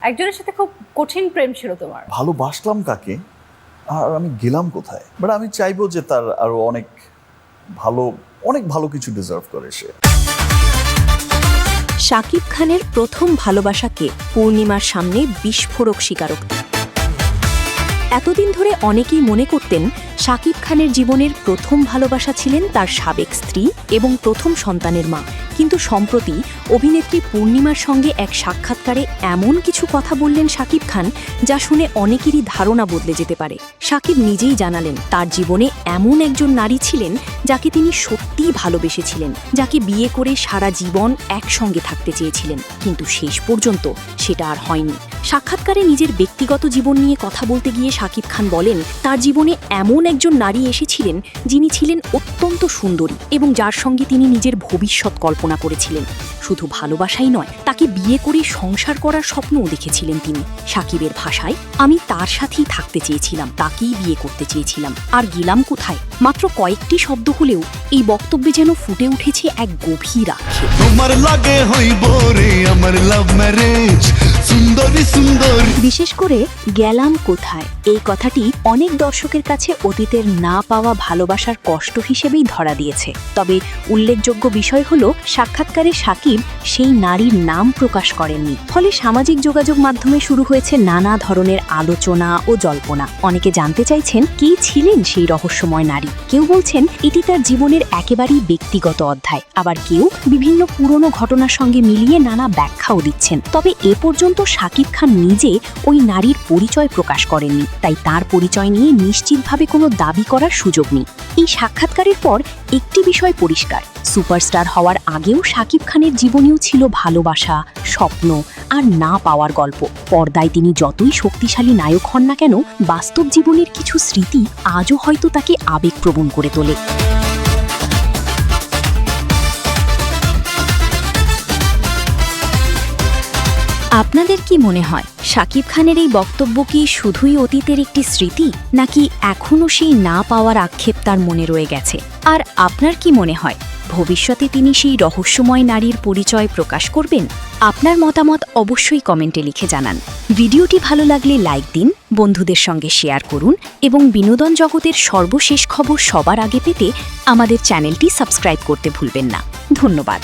একজনের সাথে খুব কঠিন প্রেম ছিল তোমার। ভালোবাসলাম কাকে আর আমি গেলাম কোথায়, বাট আমি চাইবো যে তার আরো অনেক ভালো কিছু ডিজার্ভ করে সে। শাকিব খানের প্রথম ভালোবাসাকে পূর্ণিমার সামনে বিস্ফোরক স্বীকারোক্তি। এতদিন ধরে অনেকেই মনে করতেন শাকিব খানের জীবনের প্রথম ভালোবাসা ছিলেন তার সাবেক স্ত্রী এবং প্রথম সন্তানের মা, কিন্তু সম্প্রতি অভিনেত্রী পূর্ণিমার সঙ্গে এক সাক্ষাৎকারে এমন কিছু কথা বললেন শাকিব খান যা শুনে অনেকেরই ধারণা বদলে যেতে পারে। শাকিব নিজেই জানালেন তার জীবনে এমন একজন নারী ছিলেন যাকে তিনি সত্যিই ভালোবেসেছিলেন, যাকে বিয়ে করে সারা জীবন একসঙ্গে থাকতে চেয়েছিলেন, কিন্তু শেষ পর্যন্ত সেটা আর হয়নি। সাক্ষাৎকারে নিজের ব্যক্তিগত জীবন নিয়ে কথা বলতে গিয়ে শাকিব খান বলেন তার জীবনে এমন একজন নারী এসেছিলেন যিনি ছিলেন অত্যন্ত সুন্দরী এবং যার সঙ্গে তিনি নিজের ভবিষ্যৎ কল্পনা করেছিলেন। শুধু ভালোবাসাই নয়, তাকে বিয়ে করে সংসার করার স্বপ্নও দেখেছিলেন তিনি। শাকিবের ভাষায়, আমি তার সাথেই থাকতে চেয়েছিলাম, তাকেই বিয়ে করতে চেয়েছিলাম, আর গেলাম কোথায়। মাত্র কয়েকটি শব্দ হলেও এই বক্তব্যে যেন ফুটে উঠেছে এক গভীর আক্ষেপ। বিশেষ করে গেলাম কোথায় এই কথাটি অনেক দর্শকের কাছে অতীতের না পাওয়া ভালোবাসার কষ্ট হিসেবেই ধরা দিয়েছে। তবে উল্লেখযোগ্য বিষয় হল সাক্ষাৎকারে শাকিব সেই নারীর নাম প্রকাশ করেননি। ফলে সামাজিক যোগাযোগ মাধ্যমে শুরু হয়েছে নানা ধরনের আলোচনা ও জল্পনা। অনেকে জানতে চাইছেন কে ছিলেন সেই রহস্যময় নারী। কেউ বলছেন এটি তার জীবনের একেবারেই ব্যক্তিগত অধ্যায়, আবার কেউ বিভিন্ন পুরনো ঘটনার সঙ্গে মিলিয়ে নানা ব্যাখ্যাও দিচ্ছেন। তবে এ পর্যন্ত শাকিব খান নিজে ওই নারীর পরিচয় প্রকাশ করেননি, তাই তার পরিচয় নিয়ে নিশ্চিতভাবে কোনো দাবি করার সুযোগ নেই। এই সাক্ষাৎকারের পর একটি বিষয় পরিষ্কার, সুপারস্টার হওয়ার আগেও শাকিব খানের জীবনেও ছিল ভালোবাসা, স্বপ্ন আর না পাওয়ার গল্প। পর্দায় তিনি যতই শক্তিশালী নায়ক হন না কেন, বাস্তব জীবনের কিছু স্মৃতি আজও হয়তো তাকে আবেগপ্রবণ করে তোলে। আপনাদের কি মনে হয় শাকিব খানের এই বক্তব্য কি শুধুই অতীতের একটি স্মৃতি, নাকি এখনও সেই না পাওয়ার আক্ষেপ তার মনে রয়ে গেছে? আর আপনার কি মনে হয় ভবিষ্যতে তিনি সেই রহস্যময় নারীর পরিচয় প্রকাশ করবেন? আপনার মতামত অবশ্যই কমেন্টে লিখে জানান। ভিডিওটি ভালো লাগলে লাইক দিন, বন্ধুদের সঙ্গে শেয়ার করুন এবং বিনোদন জগতের সর্বশেষ খবর সবার আগে পেতে আমাদের চ্যানেলটি সাবস্ক্রাইব করতে ভুলবেন না। ধন্যবাদ।